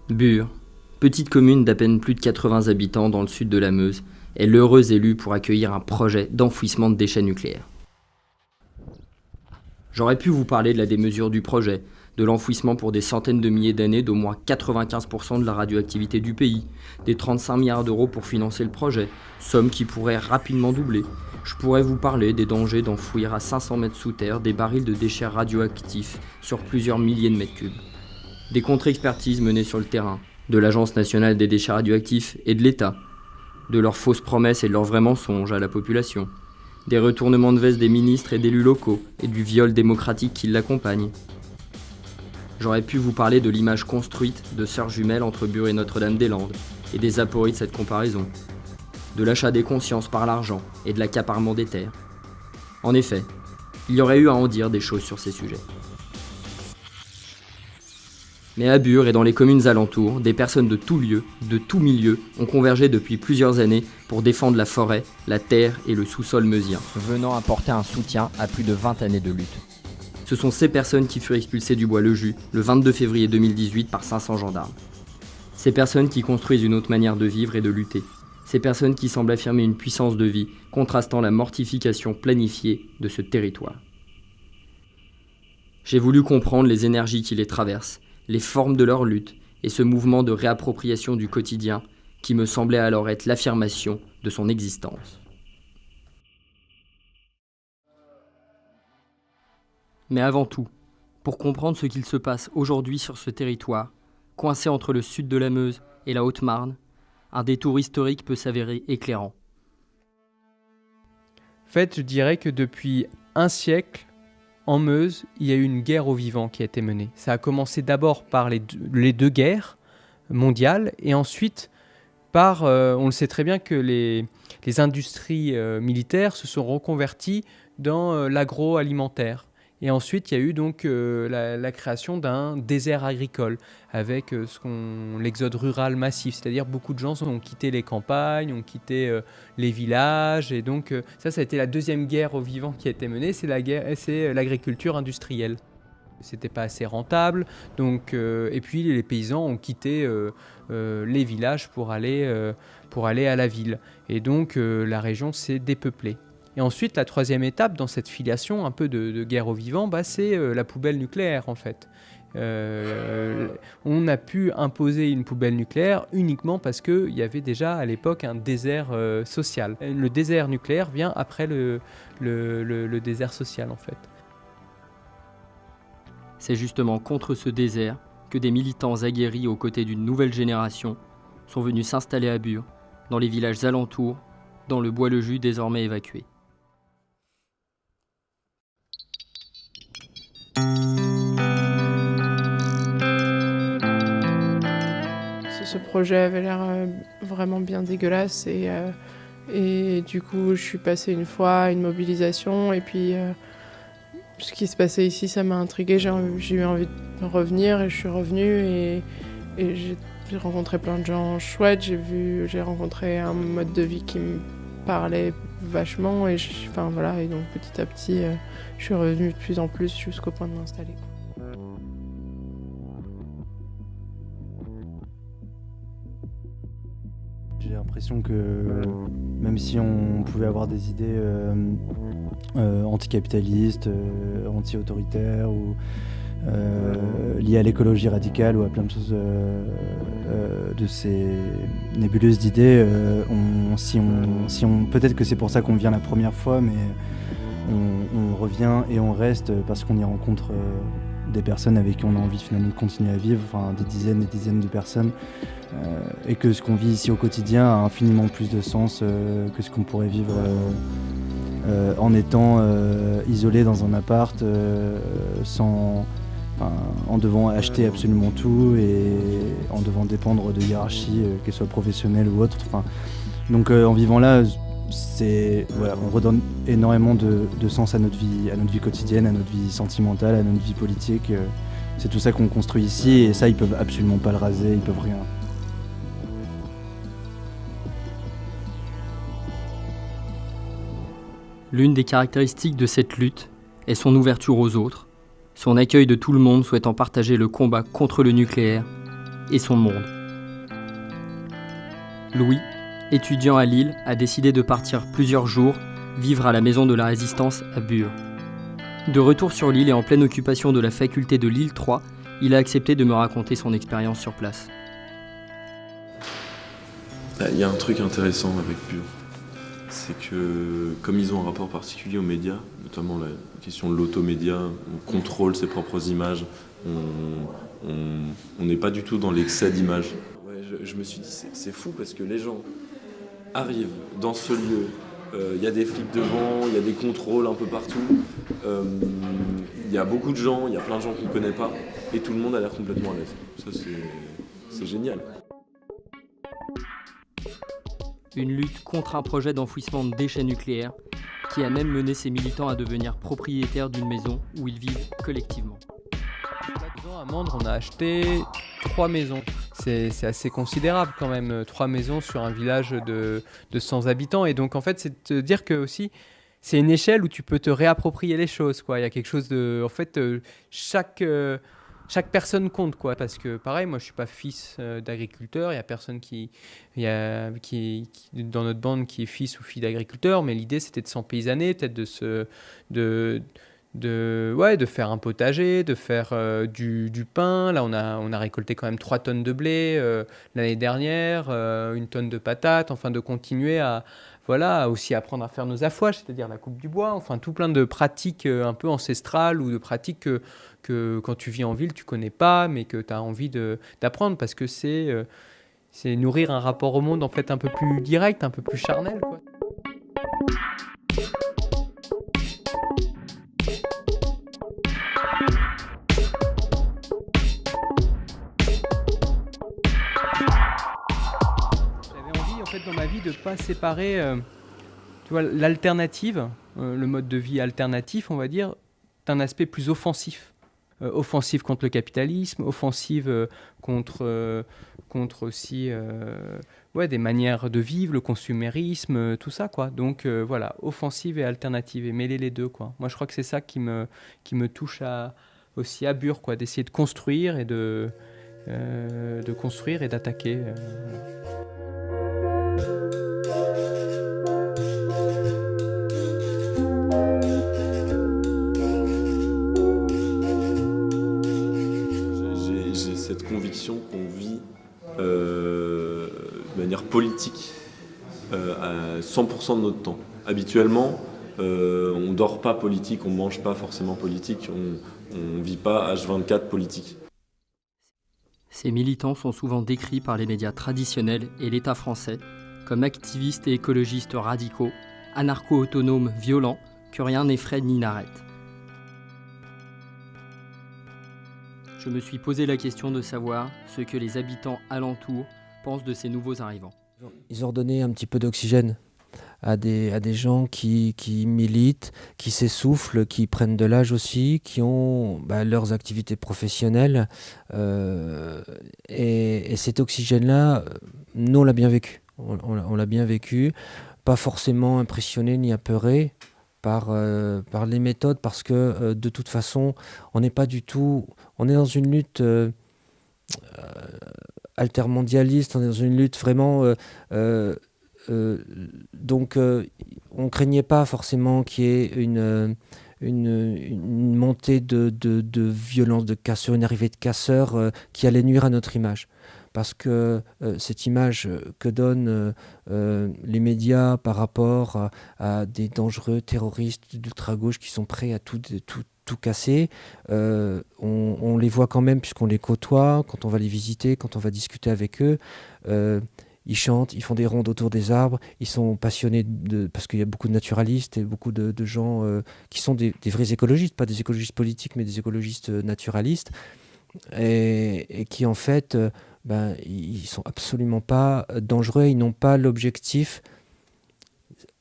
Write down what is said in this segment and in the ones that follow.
Bure, petite commune d'à peine plus de 80 habitants dans le sud de la Meuse, est l'heureux élu pour accueillir un projet d'enfouissement de déchets nucléaires. J'aurais pu vous parler de la démesure du projet, de l'enfouissement pour des centaines de milliers d'années d'au moins 95% de la radioactivité du pays, des 35 milliards d'euros pour financer le projet, somme qui pourrait rapidement doubler. Je pourrais vous parler des dangers d'enfouir à 500 mètres sous terre des barils de déchets radioactifs sur plusieurs milliers de mètres cubes. Des contre-expertises menées sur le terrain, de l'Agence nationale des déchets radioactifs et de l'État, de leurs fausses promesses et de leurs vrais mensonges à la population, des retournements de veste des ministres et d'élus locaux et du viol démocratique qui l'accompagne. J'aurais pu vous parler de l'image construite de sœurs jumelles entre Bure et Notre-Dame-des-Landes et des apories de cette comparaison, de l'achat des consciences par l'argent et de l'accaparement des terres. En effet, il y aurait eu à en dire des choses sur ces sujets. Mais à Bure et dans les communes alentours, des personnes de tout lieu, de tout milieu, ont convergé depuis plusieurs années pour défendre la forêt, la terre et le sous-sol meusien, venant apporter un soutien à plus de 20 années de lutte. Ce sont ces personnes qui furent expulsées du Bois-le-Jus le 22 février 2018 par 500 gendarmes. Ces personnes qui construisent une autre manière de vivre et de lutter. Ces personnes qui semblent affirmer une puissance de vie, contrastant la mortification planifiée de ce territoire. J'ai voulu comprendre les énergies qui les traversent, les formes de leur lutte et ce mouvement de réappropriation du quotidien qui me semblait alors être l'affirmation de son existence. Mais avant tout, pour comprendre ce qu'il se passe aujourd'hui sur ce territoire, coincé entre le sud de la Meuse et la Haute-Marne, un détour historique peut s'avérer éclairant. En fait, je dirais que depuis un siècle, en Meuse, il y a eu une guerre aux vivants qui a été menée. Ça a commencé d'abord par les deux guerres mondiales et ensuite par, on le sait très bien que les industries militaires se sont reconverties dans l'agroalimentaire. Et ensuite, il y a eu donc la création d'un désert agricole avec l'exode rural massif. C'est-à-dire beaucoup de gens ont quitté les campagnes, ont quitté les villages. Et donc ça a été la deuxième guerre aux vivants qui a été menée, c'est l'agriculture industrielle. C'était pas assez rentable, donc, et puis les paysans ont quitté les villages pour aller à la ville. Et donc la région s'est dépeuplée. Et ensuite, la troisième étape dans cette filiation un peu de guerre aux vivants, c'est la poubelle nucléaire en fait. On a pu imposer une poubelle nucléaire uniquement parce qu'il y avait déjà à l'époque un désert social. Le désert nucléaire vient après le désert social en fait. C'est justement contre ce désert que des militants aguerris aux côtés d'une nouvelle génération sont venus s'installer à Bure, dans les villages alentours, dans le Bois-le-Jus désormais évacué. Ce projet avait l'air vraiment bien dégueulasse et du coup je suis passée une fois à une mobilisation et puis ce qui se passait ici ça m'a intriguée, j'ai eu envie de revenir et je suis revenue et j'ai rencontré plein de gens chouettes, j'ai rencontré un mode de vie qui me parlait vachement et et donc petit à petit je suis revenue de plus en plus jusqu'au point de m'installer. J'ai l'impression que même si on pouvait avoir des idées anticapitalistes, anti-autoritaires ou liées à l'écologie radicale ou à plein de choses de ces nébuleuses d'idées, peut-être que c'est pour ça qu'on vient la première fois, mais on revient et on reste parce qu'on y rencontre des personnes avec qui on a envie finalement de continuer à vivre, des dizaines et dizaines de personnes, et que ce qu'on vit ici au quotidien a infiniment plus de sens que ce qu'on pourrait vivre en étant isolé dans un appart en devant acheter absolument tout et en devant dépendre de hiérarchies, qu'elles soient professionnelles ou autres. Donc en vivant là, on redonne énormément de sens à notre vie quotidienne, à notre vie sentimentale, à notre vie politique. C'est tout ça qu'on construit ici et ça, ils peuvent absolument pas le raser, ils peuvent rien. L'une des caractéristiques de cette lutte est son ouverture aux autres, son accueil de tout le monde souhaitant partager le combat contre le nucléaire et son monde. Louis, étudiant à Lille, a décidé de partir plusieurs jours vivre à la Maison de la Résistance à Bure. De retour sur l'île et en pleine occupation de la faculté de Lille 3, il a accepté de me raconter son expérience sur place. Il y a un truc intéressant avec Bure, c'est que comme ils ont un rapport particulier aux médias, notamment la question de l'automédia, on contrôle ses propres images, on n'est pas du tout dans l'excès d'images. Ouais, je me suis dit c'est fou parce que les gens arrivent dans ce lieu, il y a des flics devant, il y a des contrôles un peu partout, il y a beaucoup de gens, il y a plein de gens qu'on ne connaît pas et tout le monde a l'air complètement à l'aise. Ça c'est génial. Une lutte contre un projet d'enfouissement de déchets nucléaires qui a même mené ses militants à devenir propriétaires d'une maison où ils vivent collectivement. Là-dedans, à Mandres, on a acheté 3 maisons. C'est assez considérable quand même, 3 maisons sur un village de 100 habitants. Et donc en fait, c'est de te dire que aussi, c'est une échelle où tu peux te réapproprier les choses, quoi. Il y a quelque chose de... En fait, chaque personne compte, quoi, parce que pareil, moi je suis pas fils d'agriculteur, il y a personne qui dans notre bande qui est fils ou fille d'agriculteur, mais l'idée c'était de s'empaysanner, peut-être de faire un potager, de faire du pain. Là on a récolté quand même 3 tonnes de blé l'année dernière, 1 tonne de patates, enfin de continuer à aussi apprendre à faire nos affouages, c'est-à-dire la coupe du bois, enfin tout plein de pratiques un peu ancestrales ou de pratiques que quand tu vis en ville, tu connais pas, mais que tu as envie d'apprendre parce que c'est nourrir un rapport au monde en fait un peu plus direct, un peu plus charnel, quoi. J'avais envie en fait dans ma vie de pas séparer tu vois, l'alternative, le mode de vie alternatif, on va dire, d'un aspect plus offensif. Offensive contre le capitalisme, offensive contre aussi des manières de vivre, le consumérisme, tout ça, quoi. Donc voilà, offensive et alternative, et mêler les deux, quoi. Moi je crois que c'est ça qui me touche aussi à Bure, quoi, d'essayer de construire et de construire et d'attaquer. Cette conviction qu'on vit de manière politique à 100% de notre temps. Habituellement, on ne dort pas politique, on ne mange pas forcément politique, on ne vit pas H24 politique. Ces militants sont souvent décrits par les médias traditionnels et l'État français comme activistes et écologistes radicaux, anarcho-autonomes violents, que rien n'effraie ni n'arrête. Je me suis posé la question de savoir ce que les habitants alentours pensent de ces nouveaux arrivants. Ils ont donné un petit peu d'oxygène à des gens qui militent, qui s'essoufflent, qui prennent de l'âge aussi, qui ont leurs activités professionnelles. Et cet oxygène-là, nous, on l'a bien vécu. On l'a bien vécu, pas forcément impressionné ni apeuré par les méthodes, parce que de toute façon, on n'est pas du tout... On est dans une lutte altermondialiste, on est dans une lutte vraiment... donc on ne craignait pas forcément qu'il y ait une montée de violence, de casseurs, une arrivée de casseurs qui allait nuire à notre image. Parce que cette image que donnent les médias par rapport à des dangereux terroristes d'ultra-gauche qui sont prêts à tout casser, on les voit quand même puisqu'on les côtoie, quand on va les visiter, quand on va discuter avec eux. Ils chantent, ils font des rondes autour des arbres, ils sont passionnés parce qu'il y a beaucoup de naturalistes et beaucoup de gens qui sont des vrais écologistes, pas des écologistes politiques, mais des écologistes naturalistes, et qui en fait, ils sont absolument pas dangereux, ils n'ont pas l'objectif.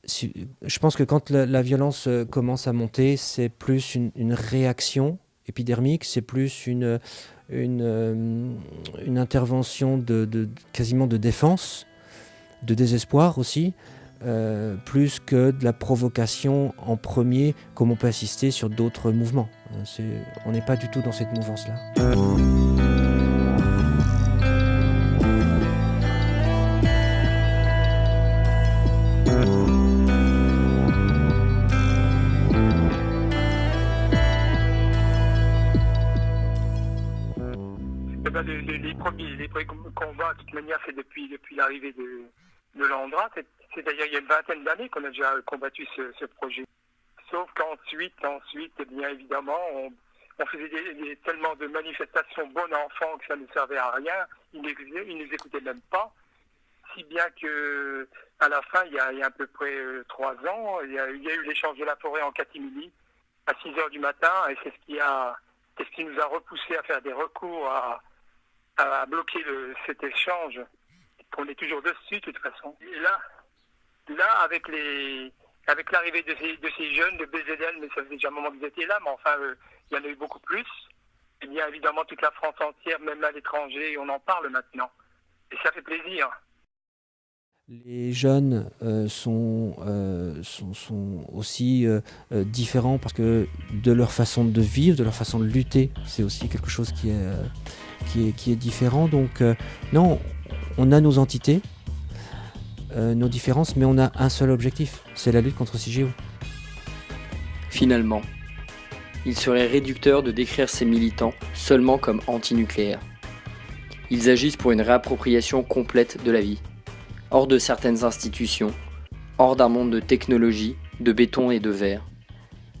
Je pense que quand la violence commence à monter, c'est plus une réaction épidermique, c'est plus une intervention quasiment de défense, de désespoir aussi, plus que de la provocation en premier, comme on peut assister sur d'autres mouvements. On n'est pas du tout dans cette mouvance-là. premiers combats, de toute manière, c'est depuis l'arrivée de l'Andra. C'est d'ailleurs il y a une vingtaine d'années qu'on a déjà combattu ce projet. Sauf qu'ensuite, eh bien évidemment, on faisait tellement de manifestations bon enfant que ça ne servait à rien. Ils nous écoutaient même pas. Si bien que à la fin, il y a à peu près 3 ans, il y a eu l'échange de la forêt en catimini à 6 heures du matin, et c'est ce qui nous a repoussé à faire des recours à bloquer cet échange, qu'on est toujours dessus de toute façon. Et là avec l'arrivée de ces jeunes de BZL, mais ça faisait déjà un moment qu'ils étaient là, mais enfin il y en a eu beaucoup plus. Et bien évidemment toute la France entière, même à l'étranger, on en parle maintenant. Et ça fait plaisir. Les jeunes sont aussi différents parce que de leur façon de vivre, de leur façon de lutter, c'est aussi quelque chose qui est différent. Donc non, on a nos entités, nos différences, mais on a un seul objectif, c'est la lutte contre CIGEO. Finalement, il serait réducteur de décrire ces militants seulement comme antinucléaires. Ils agissent pour une réappropriation complète de la vie, hors de certaines institutions, hors d'un monde de technologie, de béton et de verre,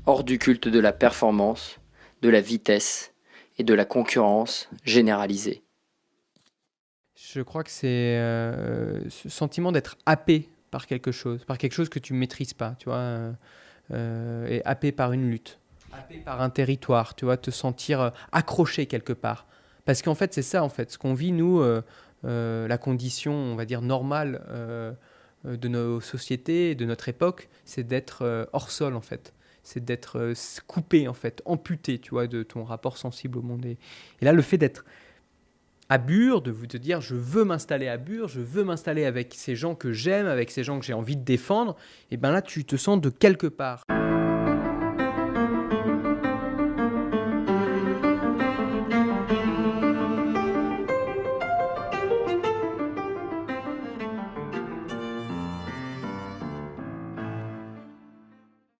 hors du culte de la performance, de la vitesse et de la concurrence généralisée. Je crois que c'est ce sentiment d'être happé par quelque chose que tu ne maîtrises pas, tu vois, et happé par une lutte, happé par un territoire, tu vois, te sentir accroché quelque part. Parce qu'en fait, c'est ça, en fait, ce qu'on vit, nous, la condition, on va dire, normale de nos sociétés, de notre époque, c'est d'être hors sol, en fait. C'est d'être coupé, en fait, amputé, tu vois, de ton rapport sensible au monde. Et là, le fait d'être à Bure, de vous te dire, je veux m'installer à Bure, je veux m'installer avec ces gens que j'aime, avec ces gens que j'ai envie de défendre, et bien là, tu te sens de quelque part.